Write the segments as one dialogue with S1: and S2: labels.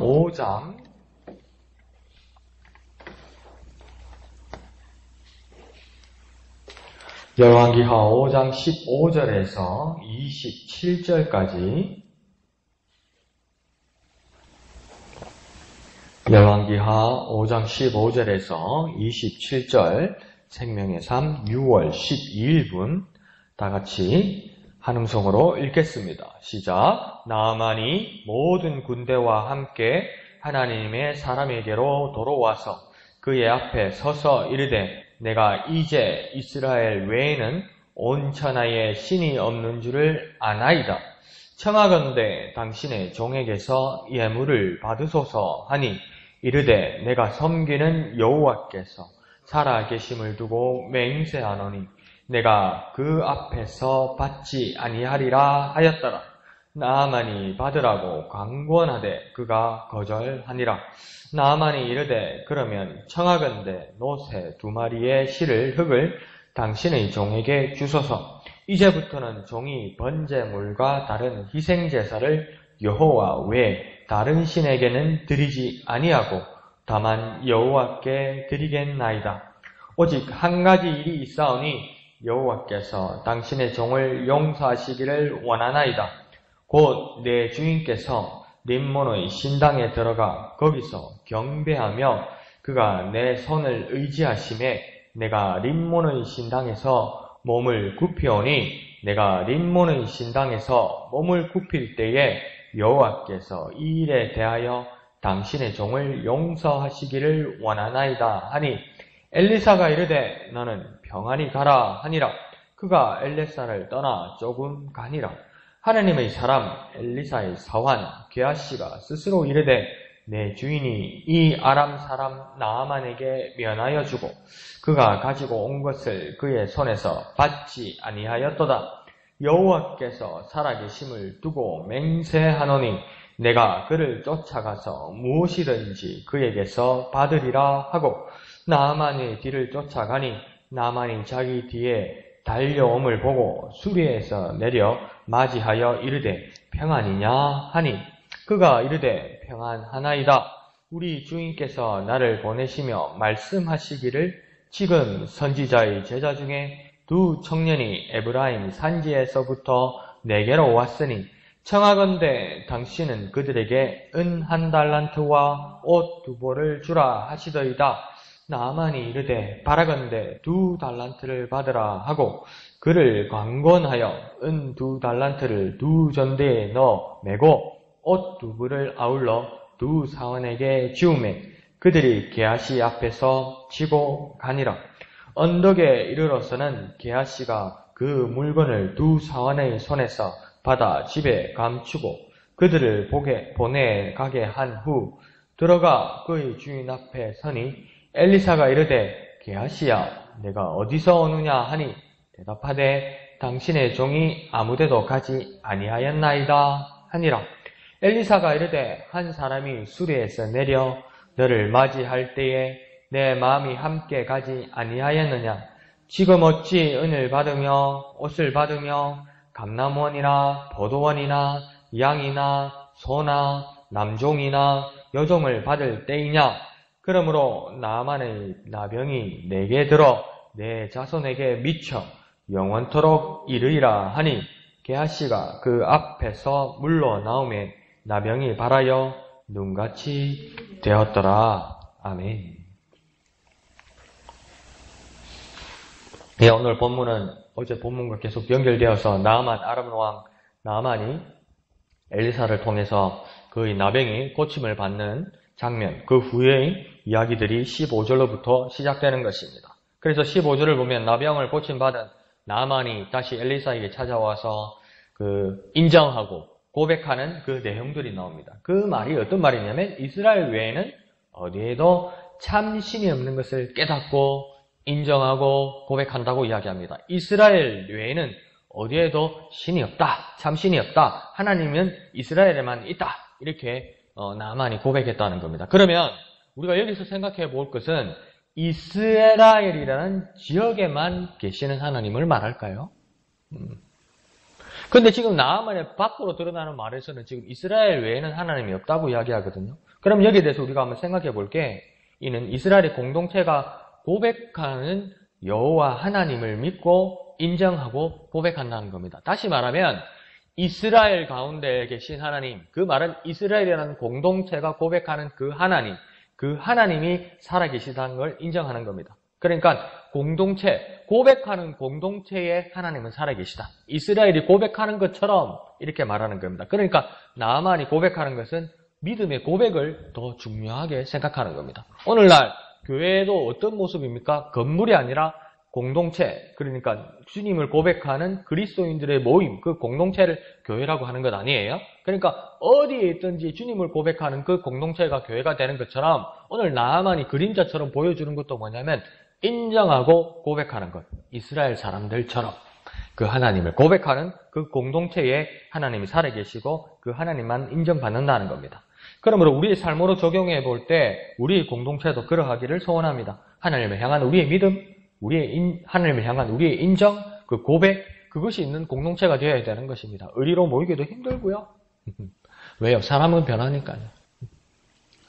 S1: 5장 열왕기하 5장 15절에서 27절까지 열왕기하 5장 15절에서 27절 생명의 삶 6월 12일분 다같이 한음성으로 읽겠습니다. 시작. 나아만이 모든 군대와 함께 하나님의 사람에게로 돌아와서 그의 앞에 서서 이르되 내가 이제 이스라엘 외에는 온 천하에 신이 없는 줄을 아나이다. 청하건대 당신의 종에게서 예물을 받으소서 하니 이르되 내가 섬기는 여호와께서 살아계심을 두고 맹세하노니 내가 그 앞에서 받지 아니하리라 하였더라. 나아만이 받으라고 강권하되 그가 거절하니라. 나아만이 이르되 그러면 청하건대 노새 2마리의 실을 흙을 당신의 종에게 주소서. 이제부터는 종이 번제물과 다른 희생제사를 여호와 외에 다른 신에게는 드리지 아니하고 다만 여호와께 드리겠나이다. 오직 한 가지 일이 있사오니 여호와께서 당신의 종을 용서하시기를 원하나이다. 곧 내 주인께서 림몬의 신당에 들어가 거기서 경배하며 그가 내 손을 의지하심에 내가 림몬의 신당에서 몸을 굽히오니 내가 림몬의 신당에서 몸을 굽힐 때에 여호와께서 이 일에 대하여 당신의 종을 용서하시기를 원하나이다 하니 엘리사가 이르되 너는 평안히 가라 하니라. 그가 엘리사를 떠나 조금 가니라. 하나님의 사람 엘리사의 사환 게하시가 스스로 이르되 내 주인이 이 아람 사람 나아만에게 면하여 주고 그가 가지고 온 것을 그의 손에서 받지 아니하였도다. 여호와께서 살아계심을 두고 맹세하노니 내가 그를 쫓아가서 무엇이든지 그에게서 받으리라 하고 나아만의 뒤를 쫓아가니 나아만이 자기 뒤에 달려옴을 보고 수리에서 내려 맞이하여 이르되 평안이냐 하니 그가 이르되 평안하나이다. 우리 주인께서 나를 보내시며 말씀하시기를 지금 선지자의 제자 중에 2 청년이 에브라임 산지에서부터 내게로 왔으니 청하건대 당신은 그들에게 은 1달란트와 옷 2벌을 주라 하시더이다. 나아만이 이르되 바라건대 2달란트를 받으라 하고 그를 강권하여 은 2달란트를 2전대에 넣어 메고 옷 2벌을 아울러 2 사원에게 지우매 그들이 게하시 앞에서 지고 가니라. 언덕에 이르러서는 게하시가 그 물건을 2 사원의 손에서 받아 집에 감추고 그들을 보내 가게 한 후 들어가 그의 주인 앞에 서니 엘리사가 이르되 게하시야 내가 어디서 오느냐 하니 대답하되 당신의 종이 아무데도 가지 아니하였나이다 하니라. 엘리사가 이르되 한 사람이 수리에서 내려 너를 맞이할 때에 내 마음이 함께 가지 아니하였느냐. 지금 어찌 은을 받으며 옷을 받으며 감람원이나 포도원이나 양이나 소나 남종이나 여종을 받을 때이냐. 그러므로 나아만의 나병이 내게 들어 내 자손에게 미쳐 영원토록 이르리라 하니 게하시가 그 앞에서 물러나오매 나병이 발하여 눈같이 되었더라. 아멘. 네, 오늘 본문은 어제 본문과 계속 연결되어서 나아만 아람 왕 나아만이 엘리사를 통해서 그의 나병이 고침을 받는 장면, 그 후의 이야기들이 15절로부터 시작되는 것입니다. 그래서 15절을 보면 나병을 고침받은 나아만이 다시 엘리사에게 찾아와서 인정하고 고백하는 그 내용들이 나옵니다. 그 말이 어떤 말이냐면 이스라엘 외에는 어디에도 참 신이 없는 것을 깨닫고 인정하고 고백한다고 이야기합니다. 이스라엘 외에는 어디에도 신이 없다. 참 신이 없다. 하나님은 이스라엘에만 있다. 이렇게 나아만이 고백했다는 겁니다. 그러면 우리가 여기서 생각해 볼 것은 이스라엘이라는 지역에만 계시는 하나님을 말할까요? 그런데 지금 나아만의 밖으로 드러나는 말에서는 지금 이스라엘 외에는 하나님이 없다고 이야기하거든요. 그럼 여기에 대해서 우리가 한번 생각해 볼게. 이는 이스라엘의 공동체가 고백하는 여호와 하나님을 믿고 인정하고 고백한다는 겁니다. 다시 말하면 이스라엘 가운데 계신 하나님, 그 말은 이스라엘이라는 공동체가 고백하는 그 하나님이 살아계시다는 걸 인정하는 겁니다. 그러니까 공동체, 고백하는 공동체의 하나님은 살아계시다. 이스라엘이 고백하는 것처럼 이렇게 말하는 겁니다. 그러니까 나아만이 고백하는 것은 믿음의 고백을 더 중요하게 생각하는 겁니다. 오늘날 교회도 어떤 모습입니까? 건물이 아니라 공동체, 그러니까 주님을 고백하는 그리스도인들의 모임, 그 공동체를 교회라고 하는 것 아니에요? 그러니까 어디에 있든지 주님을 고백하는 그 공동체가 교회가 되는 것처럼 오늘 나아만이 그림자처럼 보여주는 것도 뭐냐면 인정하고 고백하는 것. 이스라엘 사람들처럼 그 하나님을 고백하는 그 공동체에 하나님이 살아계시고 그 하나님만 인정받는다는 겁니다. 그러므로 우리의 삶으로 적용해 볼 때 우리의 공동체도 그러하기를 소원합니다. 하나님을 향한 우리의 믿음, 하나님을 향한 우리의 인정, 그 고백, 그것이 있는 공동체가 되어야 되는 것입니다. 의리로 모이기도 힘들고요. 왜요? 사람은 변하니까요.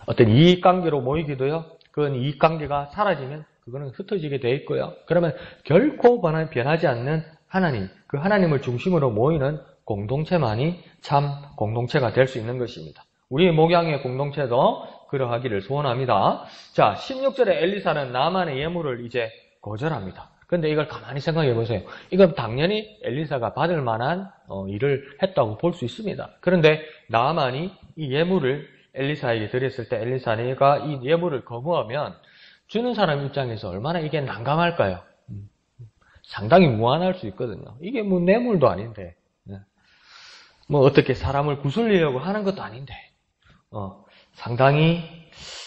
S1: 어떤 이익관계로 모이기도요. 그건 이익관계가 사라지면 그거는 흩어지게 돼 있고요. 그러면 결코 변하지 않는 하나님, 그 하나님을 중심으로 모이는 공동체만이 참 공동체가 될 수 있는 것입니다. 우리의 목양의 공동체도 그러하기를 소원합니다. 자, 16절에 엘리사는 나아만의 예물을 이제 거절합니다. 그런데 이걸 가만히 생각해 보세요. 이건 당연히 엘리사가 받을 만한 일을 했다고 볼 수 있습니다. 그런데 나아만이 이 예물을 엘리사에게 드렸을 때 엘리사가 이 예물을 거부하면 주는 사람 입장에서 얼마나 이게 난감할까요? 상당히 무안할 수 있거든요. 이게 뭐 뇌물도 아닌데, 뭐 어떻게 사람을 구슬리려고 하는 것도 아닌데, 상당히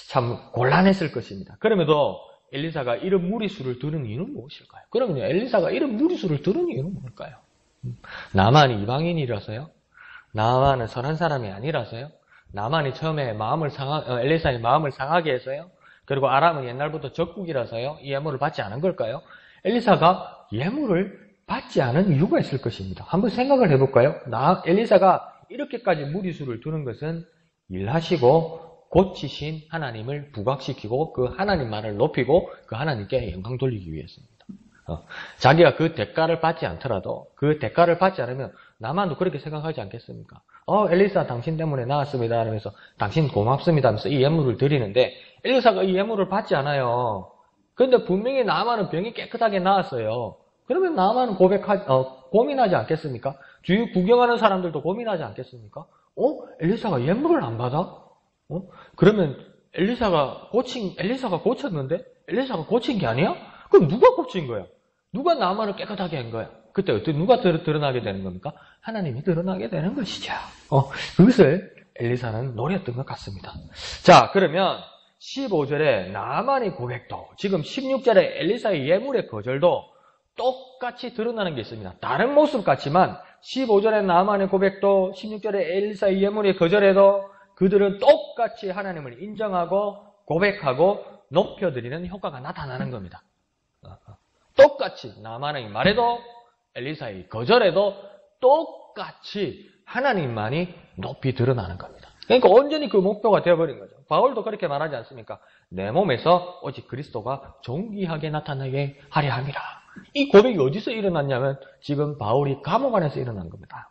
S1: 참 곤란했을 것입니다. 그럼에도 엘리사가 이런 무리수를 들은 이유는 무엇일까요? 그러면요, 엘리사가 이런 무리수를 들은 이유는 뭘까요? 나만이 이방인이라서요? 나만은 선한 사람이 아니라서요? 나만이 처음에 엘리사의 마음을 상하게 해서요? 그리고 아람은 옛날부터 적국이라서요? 이 예물을 받지 않은 걸까요? 엘리사가 예물을 받지 않은 이유가 있을 것입니다. 한번 생각을 해볼까요? 엘리사가 이렇게까지 무리수를 두는 것은 일하시고 고치신 하나님을 부각시키고 그 하나님만을 높이고 그 하나님께 영광 돌리기 위해서입니다. 자기가 그 대가를 받지 않더라도 그 대가를 받지 않으면 나만도 그렇게 생각하지 않겠습니까? 엘리사 당신 때문에 나왔습니다 하면서 당신 고맙습니다 하면서 이 예물을 드리는데 엘리사가 이 예물을 받지 않아요. 그런데 분명히 나만은 병이 깨끗하게 나았어요. 그러면 나만은 고민하지 않겠습니까? 주위 구경하는 사람들도 고민하지 않겠습니까? 엘리사가 예물을 안 받아? 그러면 엘리사가 고쳤는데 엘리사가 고친 게 아니야? 그럼 누가 고친 거야? 누가 나만을 깨끗하게 한 거야? 그때 누가 드러나게 되는 겁니까? 하나님이 드러나게 되는 것이죠. 그것을 엘리사는 노렸던 것 같습니다. 자, 그러면 15절에 나아만의 고백도, 지금 16절에 엘리사의 예물의 거절도 똑같이 드러나는 게 있습니다. 다른 모습 같지만 15절에 나아만의 고백도 16절에 엘리사의 예물의 거절에도 그들은 똑같이 하나님을 인정하고 고백하고 높여드리는 효과가 나타나는 겁니다. 똑같이 나아만의 말에도 엘리사의 거절에도 똑같이 하나님만이 높이 드러나는 겁니다. 그러니까 온전히 그 목표가 되어버린 거죠. 바울도 그렇게 말하지 않습니까? 내 몸에서 오직 그리스도가 존귀하게 나타나게 하려 함이라. 이 고백이 어디서 일어났냐면 지금 바울이 감옥 안에서 일어난 겁니다.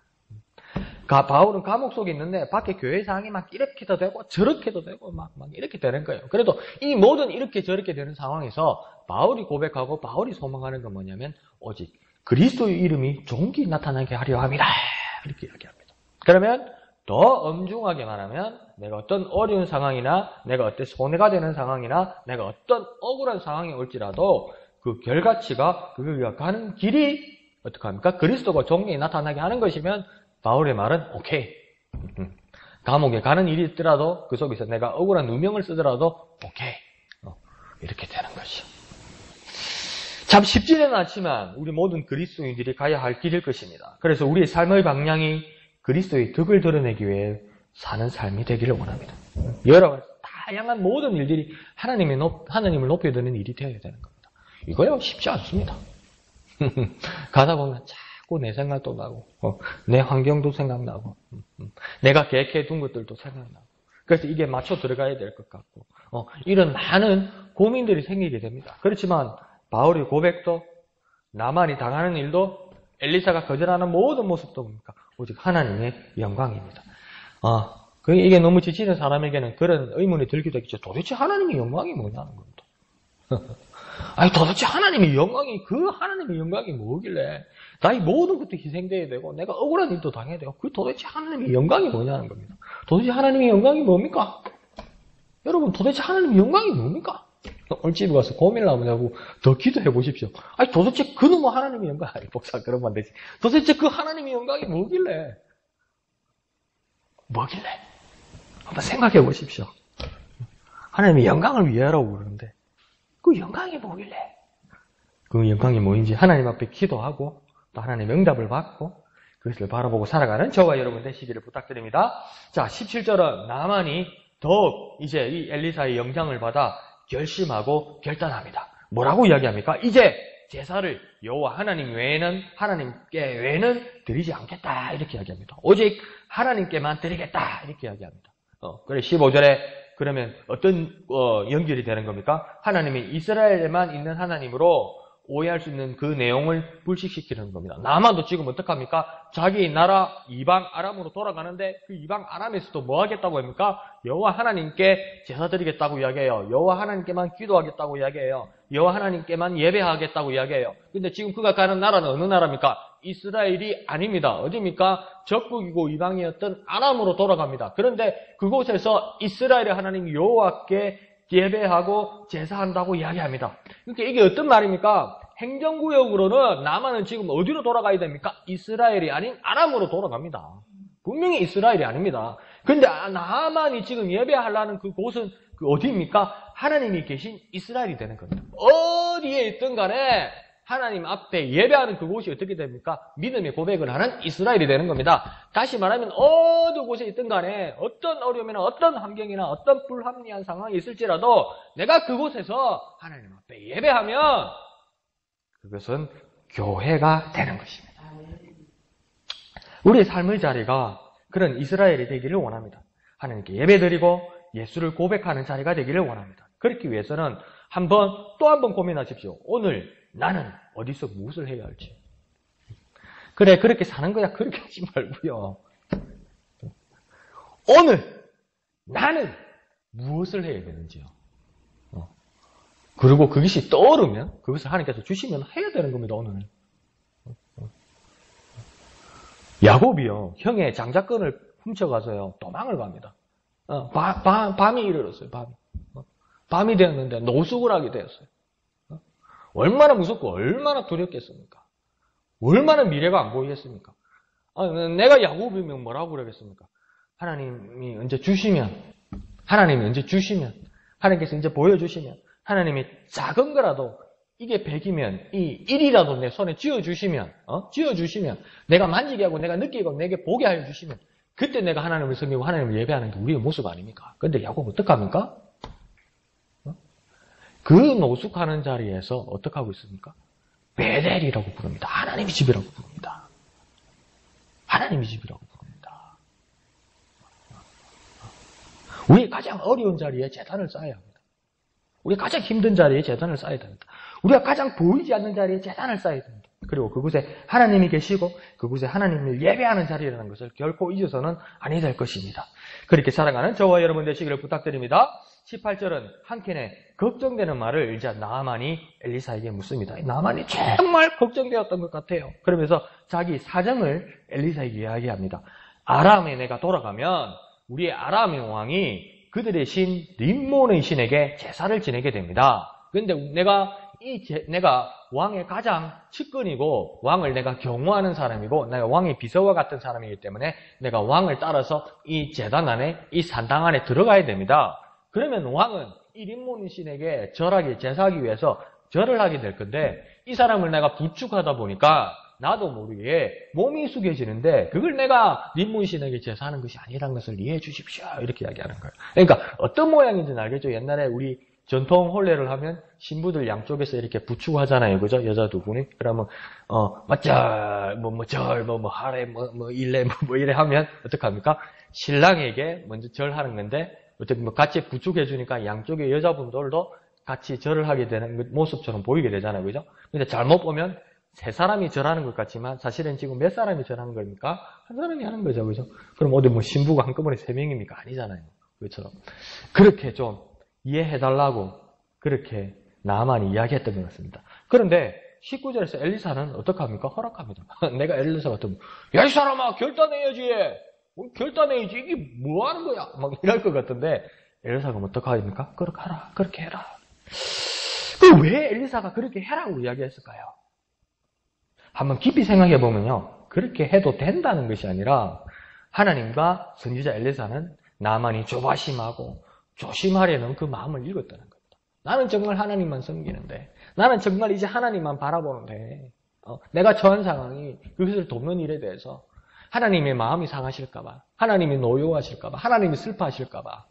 S1: 바울은 감옥 속에 있는데 밖에 교회 상황이 막 이렇게도 되고 저렇게도 되고 막 이렇게 되는 거예요. 그래도 이 모든 이렇게 저렇게 되는 상황에서 바울이 고백하고 바울이 소망하는 건 뭐냐면 오직 그리스도의 이름이 존귀 나타나게 하려 함이라. 이렇게 이야기합니다. 그러면 더 엄중하게 말하면 내가 어떤 어려운 상황이나 내가 어떤 손해가 되는 상황이나 내가 어떤 억울한 상황이 올지라도 그 결과치가 그가 가는 길이 어떻게 합니까? 그리스도가 존귀히 나타나게 하는 것이면 바울의 말은 오케이. 감옥에 가는 일이 있더라도 그 속에서 내가 억울한 누명을 쓰더라도 오케이. 이렇게 되는 것이요. 참 쉽지는 않지만 우리 모든 그리스도인들이 가야 할 길일 것입니다. 그래서 우리의 삶의 방향이 그리스도의 덕을 드러내기 위해 사는 삶이 되기를 원합니다. 여러 다양한 모든 일들이 하나님을 높여드리는 일이 되어야 되는 겁니다. 이거요 쉽지 않습니다. 가다 보면 자꾸 내 생각도 나고 내 환경도 생각나고 내가 계획해 둔 것들도 생각나고 그래서 이게 맞춰 들어가야 될 것 같고, 이런 많은 고민들이 생기게 됩니다. 그렇지만 바울의 고백도, 나만이 당하는 일도, 엘리사가 거절하는 모든 모습도 뭡니까? 오직 하나님의 영광입니다. 이게 너무 지치는 사람에게는 그런 의문이 들기도 했죠. 도대체 하나님의 영광이 뭐냐는 겁니다. 아니, 도대체 하나님의 영광이 뭐길래 나의 모든 것도 희생돼야 되고 내가 억울한 일도 당해야 되고 그 도대체 하나님의 영광이 뭐냐는 겁니다. 도대체 하나님의 영광이 뭡니까? 여러분, 도대체 하나님의 영광이 뭡니까? 오늘 집에 가서 고민을 한번 하고 더 기도해 보십시오. 아니, 도대체 그놈의 하나님의 영광, 아니, 복사 그러면 안 되지. 도대체 그 하나님의 영광이 뭐길래? 한번 생각해 보십시오. 하나님의 영광을 위하라고 그러는데 그 영광이 뭐길래? 그 영광이 뭐인지 하나님 앞에 기도하고 또 하나님의 응답을 받고 그것을 바라보고 살아가는 저와 여러분 되시기를 부탁드립니다. 자, 17절은 나만이 더욱 이제 이 엘리사의 영장을 받아 결심하고 결단합니다. 뭐라고 이야기합니까? 이제 제사를 여호와 하나님께 외에는 드리지 않겠다 이렇게 이야기합니다. 오직 하나님께만 드리겠다 이렇게 이야기합니다. 그래 15절에 그러면 어떤 연결이 되는 겁니까? 하나님이 이스라엘에만 있는 하나님으로 오해할 수 있는 그 내용을 불식시키는 겁니다. 나만도 지금 어떡합니까? 자기 나라 이방 아람으로 돌아가는데 그 이방 아람에서도 뭐 하겠다고 합니까? 여호와 하나님께 제사 드리겠다고 이야기해요. 여호와 하나님께만 기도하겠다고 이야기해요. 여호와 하나님께만 예배하겠다고 이야기해요. 근데 지금 그가 가는 나라는 어느 나라입니까? 이스라엘이 아닙니다. 어디입니까? 적국이고 이방이었던 아람으로 돌아갑니다. 그런데 그곳에서 이스라엘의 하나님 여호와께 예배하고 제사한다고 이야기합니다. 그러니까 이게 어떤 말입니까? 행정구역으로는 나만은 지금 어디로 돌아가야 됩니까? 이스라엘이 아닌 아람으로 돌아갑니다. 분명히 이스라엘이 아닙니다. 그런데 나만이 지금 예배하려는 그 곳은 어디입니까? 하나님이 계신 이스라엘이 되는 겁니다. 어디에 있든 간에 하나님 앞에 예배하는 그곳이 어떻게 됩니까? 믿음의 고백을 하는 이스라엘이 되는 겁니다. 다시 말하면 어느 곳에 있든 간에 어떤 어려움이나 어떤 환경이나 어떤 불합리한 상황이 있을지라도 내가 그곳에서 하나님 앞에 예배하면 그것은 교회가 되는 것입니다. 우리의 삶의 자리가 그런 이스라엘이 되기를 원합니다. 하나님께 예배드리고 예수를 고백하는 자리가 되기를 원합니다. 그렇기 위해서는 또 한 번 고민하십시오. 오늘 나는 어디서 무엇을 해야 할지. 그래, 그렇게 사는 거야. 그렇게 하지 말고요. 오늘 나는 무엇을 해야 되는지요. 그리고 그것이 떠오르면 그것을 하나님께서 주시면 해야 되는 겁니다. 오늘은. 야곱이요, 형의 장자권을 훔쳐가서요 도망을 갑니다. 밤이 이르렀어요. 밤이 되었는데 노숙을 하게 되었어요. 얼마나 무섭고 얼마나 두렵겠습니까? 얼마나 미래가 안 보이겠습니까? 내가 야곱이면 뭐라고 그러겠습니까? 하나님이 언제 주시면, 하나님께서 이제 보여주시면, 하나님이 작은 거라도 이게 100이면 이 1이라도 내 손에 쥐어주시면, 내가 만지게 하고 내가 느끼게 하고 내게 보게 하여 주시면 그때 내가 하나님을 섬기고 하나님을 예배하는 게 우리의 모습 아닙니까? 그런데 야곱은 어떡합니까? 그 노숙하는 자리에서 어떻게 하고 있습니까? 베델이라고 부릅니다. 하나님의 집이라고 부릅니다. 하나님의 집이라고 부릅니다. 우리 가장 어려운 자리에 재단을 쌓아야 합니다. 우리 가장 힘든 자리에 재단을 쌓아야 됩니다. 우리가 가장 보이지 않는 자리에 재단을 쌓아야 됩니다. 그리고 그곳에 하나님이 계시고 그곳에 하나님을 예배하는 자리라는 것을 결코 잊어서는 아니 될 것입니다. 그렇게 살아가는 저와 여러분 되시기를 부탁드립니다. 18절은 한켠에 걱정되는 말을 이제 나아만이 엘리사에게 묻습니다. 나아만이 정말 걱정되었던 것 같아요. 그러면서 자기 사정을 엘리사에게 이야기합니다. 아람에 내가 돌아가면 우리의 아람의 왕이 그들의 신 림몬의 신에게 제사를 지내게 됩니다. 그런데 내가 왕의 가장 측근이고 왕을 내가 경호하는 사람이고 내가 왕의 비서와 같은 사람이기 때문에 내가 왕을 따라서 이 제단 안에 이 산당 안에 들어가야 됩니다. 그러면 왕은 이 림몬 신에게 제사하기 위해서 절을 하게 될 건데 이 사람을 내가 부축하다 보니까 나도 모르게 몸이 숙여지는데 그걸 내가 림몬 신에게 제사하는 것이 아니라는 것을 이해해 주십시오. 이렇게 이야기하는 거예요. 그러니까 어떤 모양인지는 알겠죠? 옛날에 우리 전통 혼례를 하면 신부들 양쪽에서 이렇게 부축하잖아요. 그죠? 여자 두 분이. 그러면, 하래, 이래 하면 어떡합니까? 신랑에게 먼저 절하는 건데 어떻게 뭐 같이 부축해 주니까 양쪽의 여자분들도 같이 절을 하게 되는 모습처럼 보이게 되잖아요. 그죠? 근데 잘못 보면 세 사람이 절하는 것 같지만 사실은 지금 몇 사람이 절하는 겁니까? 한 사람이 하는 거죠. 그죠? 그럼 어디 뭐 신부가 한꺼번에 3명입니까? 아니잖아요. 그것처럼. 그렇게 좀 이해해달라고 그렇게 나만이 이야기했던 것 같습니다. 그런데 19절에서 엘리사는 어떻게 합니까? 허락합니다. 내가 엘리사 같으면 야, 이 사람아 결단해야지. 결단해야지. 이게 뭐 하는 거야? 막 이럴 것 같은데 엘리사가 어떻게 합니까? 그렇게 하라. 그렇게 해라. 왜 엘리사가 그렇게 해라고 이야기했을까요? 한번 깊이 생각해 보면요. 그렇게 해도 된다는 것이 아니라 하나님과 선지자 엘리사는 나만이 조바심하고 조심하려는 그 마음을 읽었다는 겁니다. 나는 정말 하나님만 섬기는데, 나는 정말 이제 하나님만 바라보는데, 내가 처한 상황이 그것을 돕는 일에 대해서 하나님의 마음이 상하실까봐, 하나님이 노여워하실까봐, 하나님이 슬퍼하실까봐,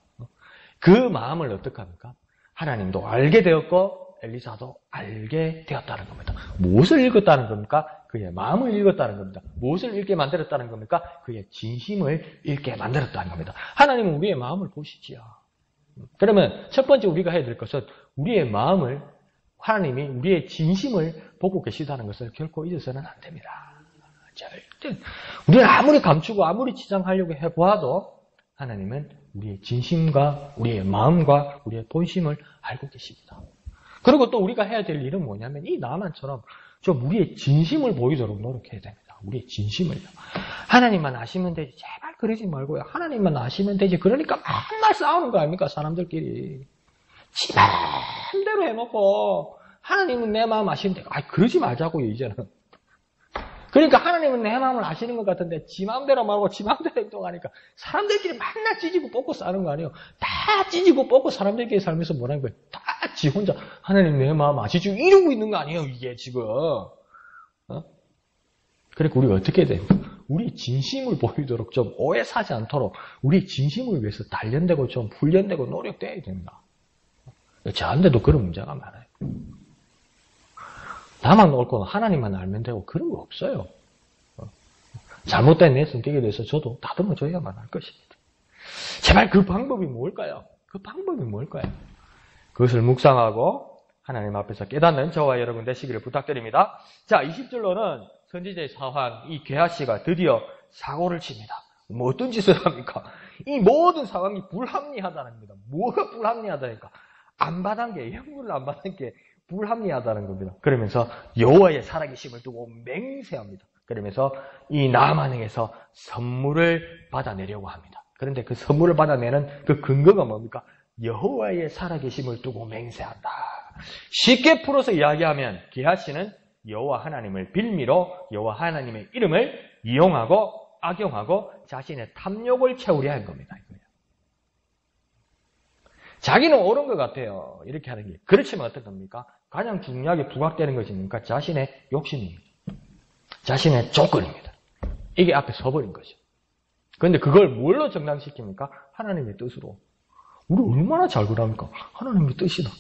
S1: 그 마음을 어떻게 합니까? 하나님도 알게 되었고 엘리사도 알게 되었다는 겁니다. 무엇을 읽었다는 겁니까? 그의 마음을 읽었다는 겁니다. 무엇을 읽게 만들었다는 겁니까? 그의 진심을 읽게 만들었다는 겁니다. 하나님은 우리의 마음을 보시지요. 그러면 첫 번째 우리가 해야 될 것은 우리의 마음을, 하나님이 우리의 진심을 보고 계시다는 것을 결코 잊어서는 안 됩니다. 절대. 우리는 아무리 감추고 아무리 치장하려고 해보아도 하나님은 우리의 진심과 우리의 마음과 우리의 본심을 알고 계십니다. 그리고 또 우리가 해야 될 일은 뭐냐면 이 나만처럼 좀 우리의 진심을 보이도록 노력해야 됩니다. 우리의 진심을요. 하나님만 아시면 되지. 제발 그러지 말고요. 하나님만 아시면 되지. 그러니까 맨날 싸우는 거 아닙니까? 사람들끼리. 지 마음대로 해놓고 하나님은 내 마음 아시면 되고. 그러지 말자고요, 이제는. 그러니까 하나님은 내 마음을 아시는 것 같은데 지 마음대로 말고 지 마음대로 행동하니까 사람들끼리 맨날 찢고 뽑고 싸는 거 아니에요. 다 찢고 뽑고 사람들끼리 살면서 뭐라는 거예요. 다 지 혼자 하나님 내 마음 아시죠? 이러고 있는 거 아니에요, 이게 지금. 그러니까 우리가 어떻게 해야 됩니까? 우리 진심을 보이도록 좀 오해 사지 않도록 우리 진심을 위해서 단련되고 좀 훈련되고 노력돼야 됩니다. 저한테도 그런 문제가 많아요. 나만 옳고 하나님만 알면 되고 그런 거 없어요. 잘못된 내 성격에 대해서 저도 다듬어줘야만 할 것입니다. 제발 그 방법이 뭘까요? 그 방법이 뭘까요? 그것을 묵상하고 하나님 앞에서 깨닫는 저와 여러분 되시기를 부탁드립니다. 자, 20절로는 선지자의 사환, 이 게하시가 드디어 사고를 칩니다. 뭐 어떤 짓을 합니까? 이 모든 상황이 불합리하다는 겁니다. 뭐가 불합리하다니까? 안 받은 게, 형물을 안 받은 게 불합리하다는 겁니다. 그러면서 여호와의 살아계심을 두고 맹세합니다. 그러면서 이 나아만에게서 선물을 받아내려고 합니다. 그런데 그 선물을 받아내는 그 근거가 뭡니까? 여호와의 살아계심을 두고 맹세한다. 쉽게 풀어서 이야기하면 게하시는 여호와 하나님을 빌미로 여호와 하나님의 이름을 이용하고 악용하고 자신의 탐욕을 채우려 한 겁니다. 자기는 옳은 것 같아요. 이렇게 하는 게. 그렇지만 어떤 겁니까? 가장 중요하게 부각되는 것이 뭡니까? 자신의 욕심입니다. 자신의 조건입니다. 이게 앞에 서버린 거죠. 그런데 그걸 뭘로 정당시킵니까? 하나님의 뜻으로. 우리 얼마나 잘 그럽니까? 하나님의 뜻이다.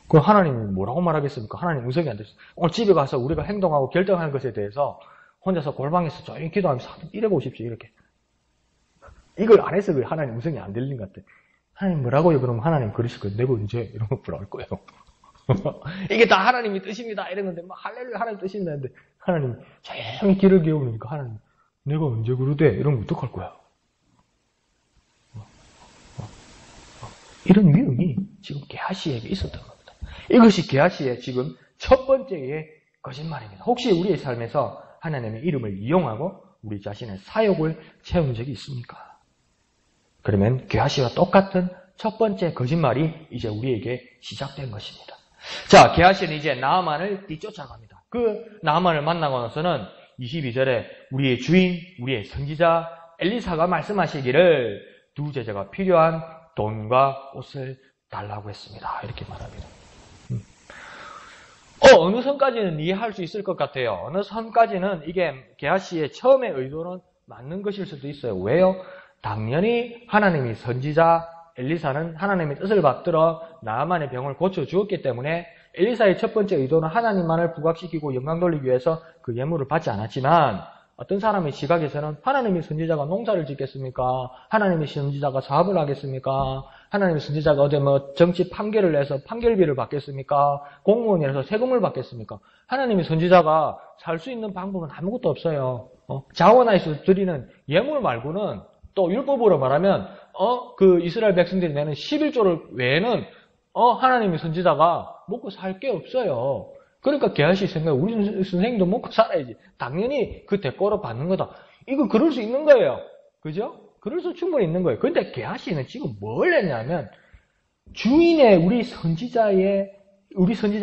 S1: 그럼 하나님이 뭐라고 말하겠습니까? 하나님 음성이 안 됐어. 오늘 집에 가서 우리가 행동하고 결정하는 것에 대해서 혼자서 골방에서 조용히 기도하면서 이래 보십시오. 이렇게. 이걸 안 해서 하나님 음성이 안 들린 것 같아. 하나님 뭐라고요? 그러면 하나님 그러실 거예요. 내가 언제? 이런 거 뭐라 할 거예요. 이게 다 하나님의 뜻입니다. 이랬는데 막 할렐루야 하나님 뜻입니다. 했는데 하나님 조용히 귀를 기울이니까 하나님 내가 언제 그러대? 이런 거 어떡할 거야? 이런 위험이 지금 게하시에게 있었던 겁니다. 이것이 게하시의 지금 첫 번째의 거짓말입니다. 혹시 우리의 삶에서 하나님의 이름을 이용하고 우리 자신의 사욕을 채운 적이 있습니까? 그러면 게하시와 똑같은 첫 번째 거짓말이 이제 우리에게 시작된 것입니다. 자, 게하시는 이제 나아만을 뒤쫓아갑니다. 그 나아만을 만나고 나서는 22절에 우리의 주인, 우리의 선지자 엘리사가 말씀하시기를 두 제자가 필요한 돈과 옷을 달라고 했습니다. 이렇게 말합니다. 어느 선까지는 이해할 수 있을 것 같아요. 어느 선까지는 이게 게하시의 처음의 의도는 맞는 것일 수도 있어요. 왜요? 당연히 하나님이 선지자 엘리사는 하나님의 뜻을 받들어 나아만의 병을 고쳐주었기 때문에 엘리사의 첫 번째 의도는 하나님만을 부각시키고 영광 돌리기 위해서 그 예물을 받지 않았지만 어떤 사람의 시각에서는 하나님의 선지자가 농사를 짓겠습니까? 하나님의 선지자가 사업을 하겠습니까? 하나님의 선지자가 어디 뭐 정치 판결을 내서 판결비를 받겠습니까? 공무원이라서 세금을 받겠습니까? 하나님의 선지자가 살 수 있는 방법은 아무것도 없어요. 자원하에서 드리는 예물 말고는 또 율법으로 말하면 그 이스라엘 백성들이 내는 11조를 외에는 하나님의 선지자가 먹고 살 게 없어요. 그러니까 게하시 생각에 우리 선생님도 먹고 살아야지. 당연히 그 대가로 받는 거다. 이거 그럴 수 있는 거예요. 그죠? 그럴 수 충분히 있는 거예요. 근데 게하시는 지금 뭘 했냐면 주인의 우리 선지자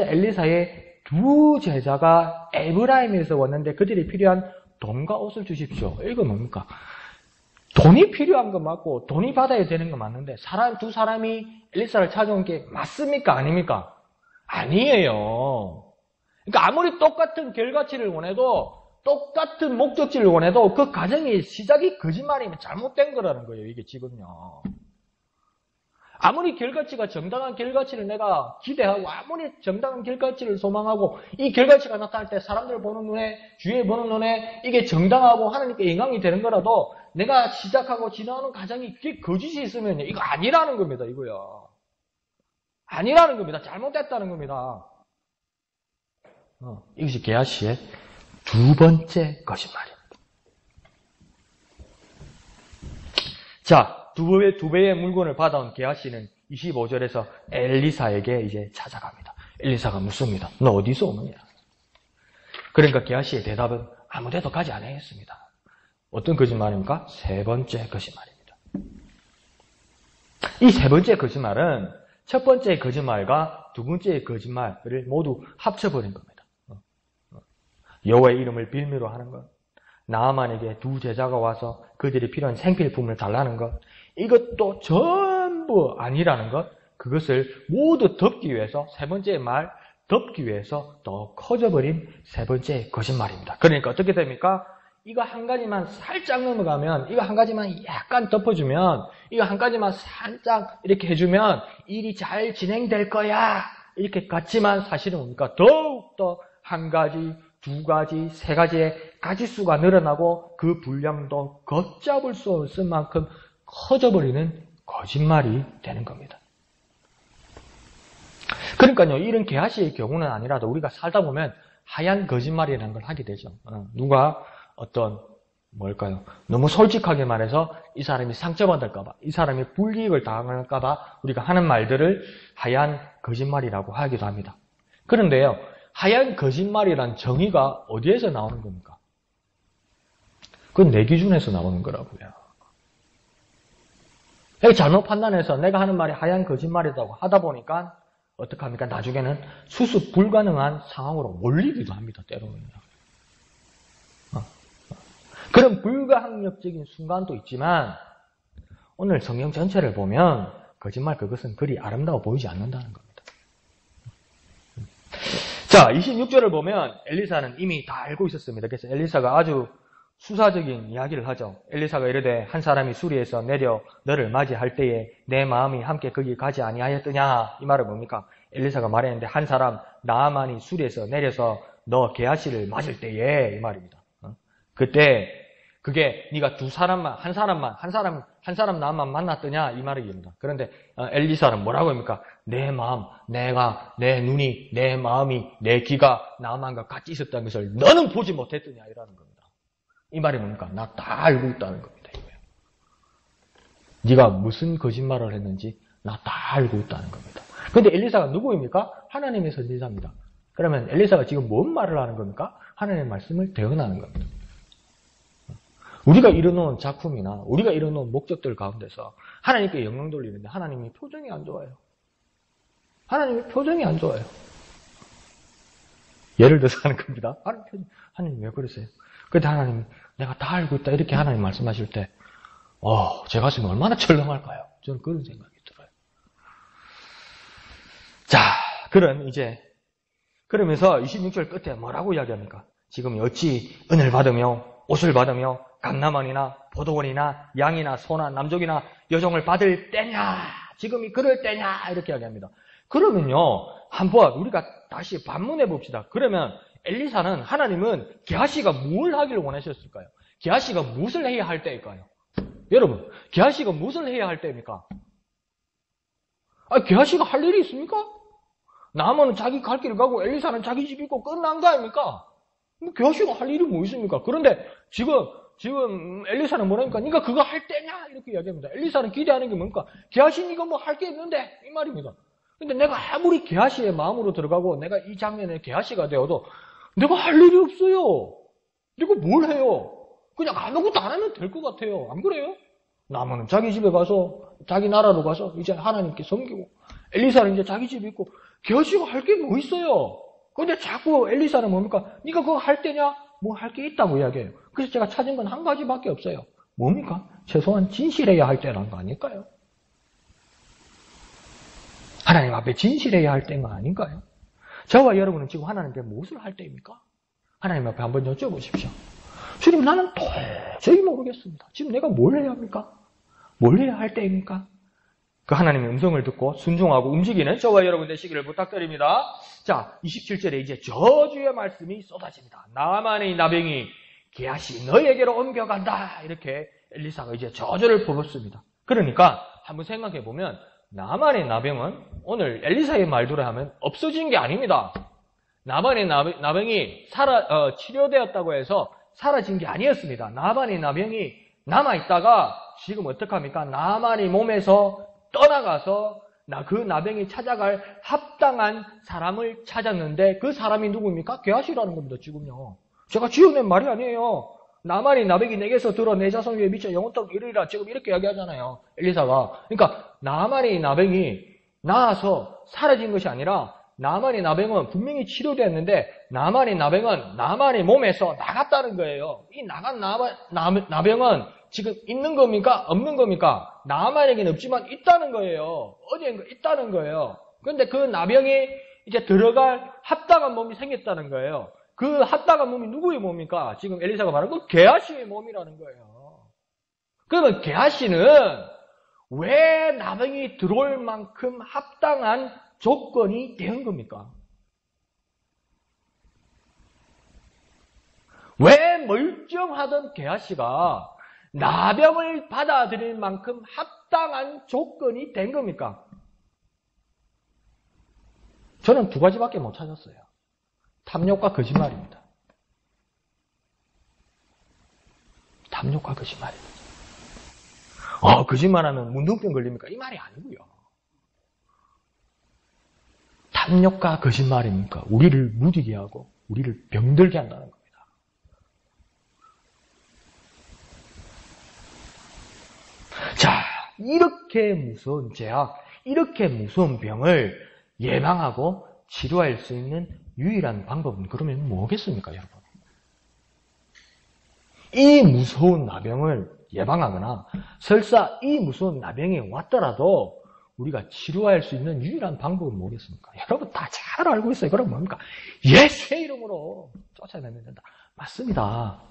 S1: 엘리사의 두 제자가 에브라임에서 왔는데 그들이 필요한 돈과 옷을 주십시오. 이거 뭡니까? 돈이 필요한 거 맞고 돈이 받아야 되는 거 맞는데 두 사람이 엘리사를 찾아온 게 맞습니까? 아닙니까? 아니에요. 그러니까 아무리 똑같은 결과치를 원해도 똑같은 목적지를 원해도 그 과정의 시작이 거짓말이면 잘못된 거라는 거예요. 이게 지금요. 아무리 결과치가 정당한 결과치를 내가 기대하고 아무리 정당한 결과치를 소망하고 이 결과치가 나타날 때 사람들 보는 눈에 주위에 보는 눈에 이게 정당하고 하나님께 영광이 되는 거라도 내가 시작하고 지나오는 과정이 그게 거짓이 있으면 이거 아니라는 겁니다. 이거요. 아니라는 겁니다. 잘못됐다는 겁니다. 이것이 게하시의 두 번째 거짓말입니다. 자, 두 배의 물건을 받아온 게하시는 25절에서 엘리사에게 이제 찾아갑니다. 엘리사가 묻습니다. 너 어디서 오느냐? 그러니까 게하시의 대답은 아무 데도 가지 않았습니다. 어떤 거짓말입니까? 세 번째 거짓말입니다. 이 세 번째 거짓말은 첫 번째 거짓말과 두 번째 거짓말을 모두 합쳐버린 겁니다. 여호와의 이름을 빌미로 하는 것, 나아만에게 두 제자가 와서 그들이 필요한 생필품을 달라는 것, 이것도 전부 아니라는 것, 그것을 모두 덮기 위해서 세 번째 말, 덮기 위해서 더 커져버린 세 번째 거짓말입니다. 그러니까 어떻게 됩니까? 이거 한 가지만 살짝 넘어가면, 이거 한 가지만 약간 덮어주면, 이거 한 가지만 살짝 이렇게 해주면 일이 잘 진행될 거야. 이렇게 같지만 사실은 뭡니까? 더욱더 한 가지, 두 가지, 세 가지의 가지수가 늘어나고 그 분량도 걷잡을 수 없을 만큼 커져버리는 거짓말이 되는 겁니다. 그러니까요, 이런 게하시의 경우는 아니라도 우리가 살다 보면 하얀 거짓말이라는 걸 하게 되죠. 누가 너무 솔직하게 말해서 이 사람이 상처받을까봐, 이 사람이 불이익을 당할까봐 우리가 하는 말들을 하얀 거짓말이라고 하기도 합니다. 그런데요, 하얀 거짓말이란 정의가 어디에서 나오는 겁니까? 그건 내 기준에서 나오는 거라고요. 내가 잘못 판단해서 내가 하는 말이 하얀 거짓말이라고 하다 보니까 어떡합니까? 나중에는 수습 불가능한 상황으로 몰리기도 합니다. 때로는요. 그런 불가항력적인 순간도 있지만 오늘 성경 전체를 보면 거짓말 그것은 그리 아름다워 보이지 않는다는 겁니다. 자, 26절을 보면 엘리사는 이미 다 알고 있었습니다. 그래서 엘리사가 아주 수사적인 이야기를 하죠. 엘리사가 이르되 한 사람이 수리에서 내려 너를 맞이할 때에 내 마음이 함께 거기 가지 아니하였더냐. 이 말은 뭡니까? 엘리사가 말했는데 한 사람 나아만이 수리에서 내려서 너 게하시를 맞을 때에 이 말입니다. 그때 그게 네가 한 사람 나만 만났더냐 이 말입니다. 그런데 엘리사는 뭐라고 합니까? 내 마음, 내 눈이, 내 마음이, 내 귀가 나만과 같이 있었다는 것을 너는 보지 못했더냐 이라는 겁니다. 이 말이 뭡니까? 나 다 알고 있다는 겁니다. 이거예요. 네가 무슨 거짓말을 했는지 나 다 알고 있다는 겁니다. 그런데 엘리사가 누구입니까? 하나님의 선지자입니다. 그러면 엘리사가 지금 뭔 말을 하는 겁니까? 하나님의 말씀을 대언하는 겁니다. 우리가 이뤄놓은 작품이나 우리가 이뤄놓은 목적들 가운데서 하나님께 영광 돌리는데 하나님이 표정이 안 좋아요. 하나님의 표정이 안 좋아요. 예를 들어서 하는 겁니다. 하나님 왜 그러세요? 그때 하나님이 내가 다 알고 있다 이렇게 하나님 말씀하실 때 제 가슴이 얼마나 철렁할까요? 저는 그런 생각이 들어요. 자, 그러면서 26절 끝에 뭐라고 이야기합니까? 지금 어찌 은을 받으며 옷을 받으며 감남원이나 포도원이나 양이나 소나 남족이나 여종을 받을 때냐? 지금이 그럴 때냐? 이렇게 이야기합니다. 그러면요, 한번 우리가 다시 반문해 봅시다. 그러면 엘리사는 하나님은 게하시가 뭘 하기를 원하셨을까요? 게하시가 무엇을 해야 할 때일까요? 여러분, 게하시가 무엇을 해야 할 때입니까? 게하시가 할 일이 있습니까? 나만은 자기 갈 길을 가고 엘리사는 자기 집 있고 끝난 거 아닙니까? 게하시가 할 일이 뭐 있습니까? 그런데 지금 엘리사는 뭐라니까? 네가 그거 할 때냐? 이렇게 이야기합니다. 엘리사는 기대하는 게 뭡니까? 게하시 네가 뭐 할 게 있는데 이 말입니다. 근데 내가 아무리 게하시의 마음으로 들어가고 내가 이 장면에 게하시가 되어도 내가 할 일이 없어요. 내가 뭘 해요? 그냥 아무것도 안 하면 될 것 같아요. 안 그래요? 나무는 자기 집에 가서 자기 나라로 가서 이제 하나님께 섬기고 엘리사는 이제 자기 집에 있고 게하시가 할 게 뭐 있어요? 근데 자꾸 엘리사는 뭡니까? 네가 그거 할 때냐? 뭐 할 게 있다고 이야기해요. 그래서 제가 찾은 건 한 가지밖에 없어요. 뭡니까? 최소한 진실해야 할 때라는 거 아닐까요? 하나님 앞에 진실해야 할 때가 아닌가요? 저와 여러분은 지금 하나님께 무엇을 할 때입니까? 하나님 앞에 한번 여쭤보십시오. 주님, 나는 도저히 모르겠습니다. 지금 내가 뭘 해야 합니까? 뭘 해야 할 때입니까? 그 하나님의 음성을 듣고 순종하고 움직이는 저와 여러분 되시기를 부탁드립니다. 자, 27절에 이제 저주의 말씀이 쏟아집니다. 나만의 나병이 게하시 너에게로 옮겨간다. 이렇게 엘리사가 이제 저주를 퍼붓습니다. 그러니까 한번 생각해 보면 나만의 나병은 오늘 엘리사의 말대로 하면 없어진 게 아닙니다. 나만의 나병이 치료되었다고 해서 사라진 게 아니었습니다. 나만의 나병이 남아있다가 지금 어떡합니까? 나만의 몸에서 떠나가서 그 나병이 찾아갈 합당한 사람을 찾았는데 그 사람이 누구입니까? 게하시라는 겁니다. 지금요. 제가 지어낸 말이 아니에요. 나만의 나병이 내게서 들어 내 자손 위에 미쳐 영원토록 이르리라. 지금 이렇게 이야기하잖아요. 엘리사가. 그러니까 나만의 나병이 나아서 사라진 것이 아니라 나만의 나병은 분명히 치료되었는데 나만의 나병은 나만의 몸에서 나갔다는 거예요. 이 나간 나병은 지금 있는 겁니까? 없는 겁니까? 나만에게는 없지만 있다는 거예요. 어디엔가 있다는 거예요. 그런데 그 나병이 이제 들어갈 합당한 몸이 생겼다는 거예요. 그 합당한 몸이 누구의 몸입니까? 지금 엘리사가 말한 건 게하시의 몸이라는 거예요. 그러면 게하시는 왜 나병이 들어올 만큼 합당한 조건이 된 겁니까? 왜 멀쩡하던 게하시가 나병을 받아들일 만큼 합당한 조건이 된 겁니까? 저는 두 가지밖에 못 찾았어요. 탐욕과 거짓말입니다. 탐욕과 거짓말입니다. 거짓말하면 문둥병 걸립니까? 이 말이 아니고요. 탐욕과 거짓말이니까 우리를 무디게 하고 우리를 병들게 한다는 겁니다. 자, 이렇게 무서운 죄악, 이렇게 무서운 병을 예방하고 치료할 수 있는 유일한 방법은 그러면 뭐겠습니까, 여러분? 이 무서운 나병을 예방하거나 설사 이 무서운 나병이 왔더라도 우리가 치료할 수 있는 유일한 방법은 뭐겠습니까? 여러분 다 잘 알고 있어요. 그럼 뭡니까? 예수의 이름으로 쫓아내면 된다. 맞습니다.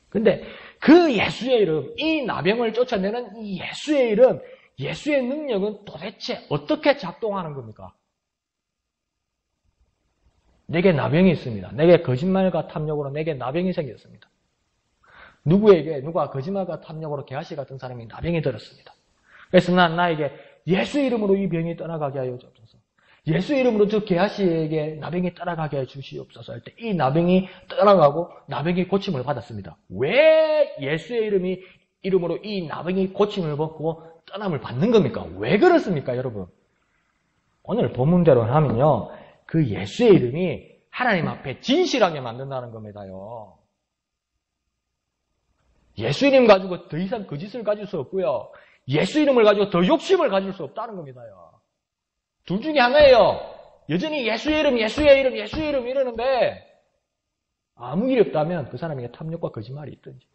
S1: 근데 그 예수의 이름, 이 나병을 쫓아내는 이 예수의 이름, 예수의 능력은 도대체 어떻게 작동하는 겁니까? 내게 나병이 있습니다. 내게 거짓말과 탐욕으로 내게 나병이 생겼습니다. 누가 거짓말과 탐욕으로 게하시 같은 사람이 나병이 들었습니다. 그래서 난 나에게 예수의 이름으로 이 병이 떠나가게 하여 주옵소서. 예수의 이름으로 저 게하시에게 나병이 떠나가게 해 주시옵소서 할 때 이 나병이 떠나가고 나병이 고침을 받았습니다. 왜 예수의 이름으로 이 나병이 고침을 받고 떠남을 받는 겁니까? 왜 그렇습니까, 여러분? 오늘 본문대로 하면요. 그 예수의 이름이 하나님 앞에 진실하게 만든다는 겁니다요. 예수 이름 가지고 더 이상 거짓을 가질 수 없고요. 예수 이름을 가지고 더 욕심을 가질 수 없다는 겁니다요. 둘 중에 하나예요. 여전히 예수의 이름 이러는데 아무 일이 없다면 그 사람에게 탐욕과 거짓말이 있든지.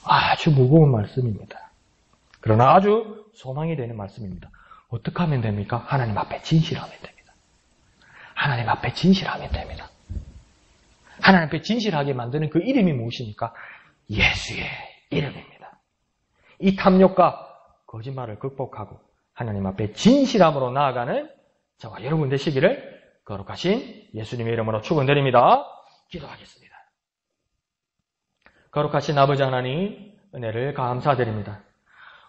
S1: 아주 무거운 말씀입니다. 그러나 아주 소망이 되는 말씀입니다. 어떻게 하면 됩니까? 하나님 앞에 진실하면 됩니다. 하나님 앞에 진실하면 됩니다. 하나님 앞에 진실하게 만드는 그 이름이 무엇입니까? 예수의 이름입니다. 이 탐욕과 거짓말을 극복하고 하나님 앞에 진실함으로 나아가는 저와 여러분 되시기를 거룩하신 예수님의 이름으로 축원드립니다. 기도하겠습니다. 거룩하신 아버지 하나님, 은혜를 감사드립니다.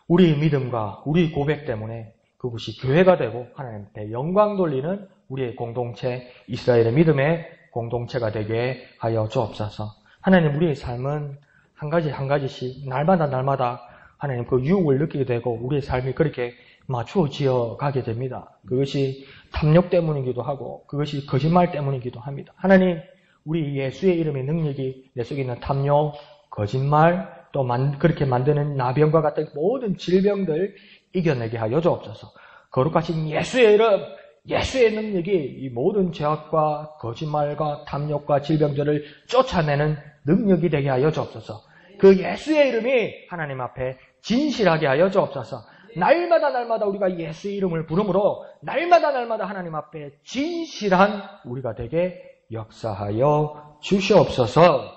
S1: 우리의 믿음과 우리 고백 때문에 그것이 교회가 되고 하나님께 영광 돌리는 우리의 공동체, 이스라엘의 믿음의 공동체가 되게 하여 주옵소서. 하나님, 우리의 삶은 한 가지 한 가지씩 날마다 하나님 그 유혹을 느끼게 되고 우리의 삶이 그렇게 맞추어지어 가게 됩니다. 그것이 탐욕 때문이기도 하고 그것이 거짓말 때문이기도 합니다. 하나님, 우리 예수의 이름의 능력이 내 속에 있는 탐욕, 거짓말, 또 그렇게 만드는 나병과 같은 모든 질병들 이겨내게 하여 주옵소서. 거룩하신 예수의 이름, 예수의 능력이 이 모든 죄악과 거짓말과 탐욕과 질병들을 쫓아내는 능력이 되게 하여 주옵소서. 그 예수의 이름이 하나님 앞에 진실하게 하여 주옵소서. 날마다 우리가 예수의 이름을 부름으로 날마다 하나님 앞에 진실한 우리가 되게 역사하여 주시옵소서.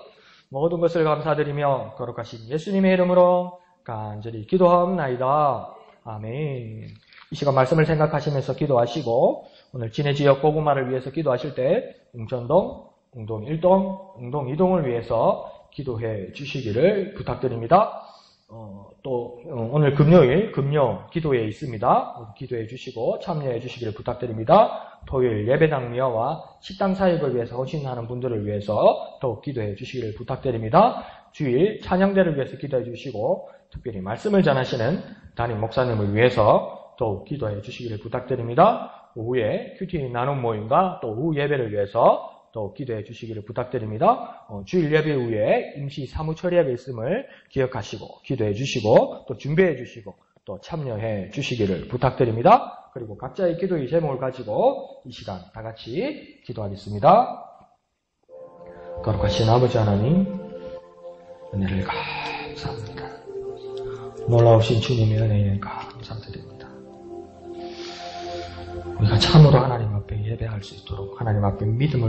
S1: 모든 것을 감사드리며 거룩하신 예수님의 이름으로 간절히 기도하옵나이다. 아멘. 이 시간 말씀을 생각하시면서 기도하시고 오늘 진해 지역 복음화를 위해서 기도하실 때 웅천동, 웅동 1동, 웅동 2동을 위해서 기도해 주시기를 부탁드립니다. 또 오늘 금요일 금요 기도회 있습니다. 기도해 주시고 참여해 주시기를 부탁드립니다. 토요일 예배 낭미화와 식당 사역을 위해서 헌신하는 분들을 위해서 더욱 기도해 주시기를 부탁드립니다. 주일 찬양대를 위해서 기도해 주시고 특별히 말씀을 전하시는 담임 목사님을 위해서 더욱 기도해 주시기를 부탁드립니다. 오후에 큐티 나눔 모임과 또 오후 예배를 위해서 또 기도해 주시기를 부탁드립니다. 주일 예배 후에 임시 사무 처리하게 있음을 기억하시고 기도해 주시고 또 준비해 주시고 또 참여해 주시기를 부탁드립니다. 그리고 각자의 기도의 제목을 가지고 이 시간 다 같이 기도하겠습니다. 거룩하신 아버지 하나님, 은혜를 감사합니다. 놀라우신 주님의 은혜에 감사드립니다. 우리가 참으로 하나님 앞에 예배할 수 있도록 하나님 앞에 믿음을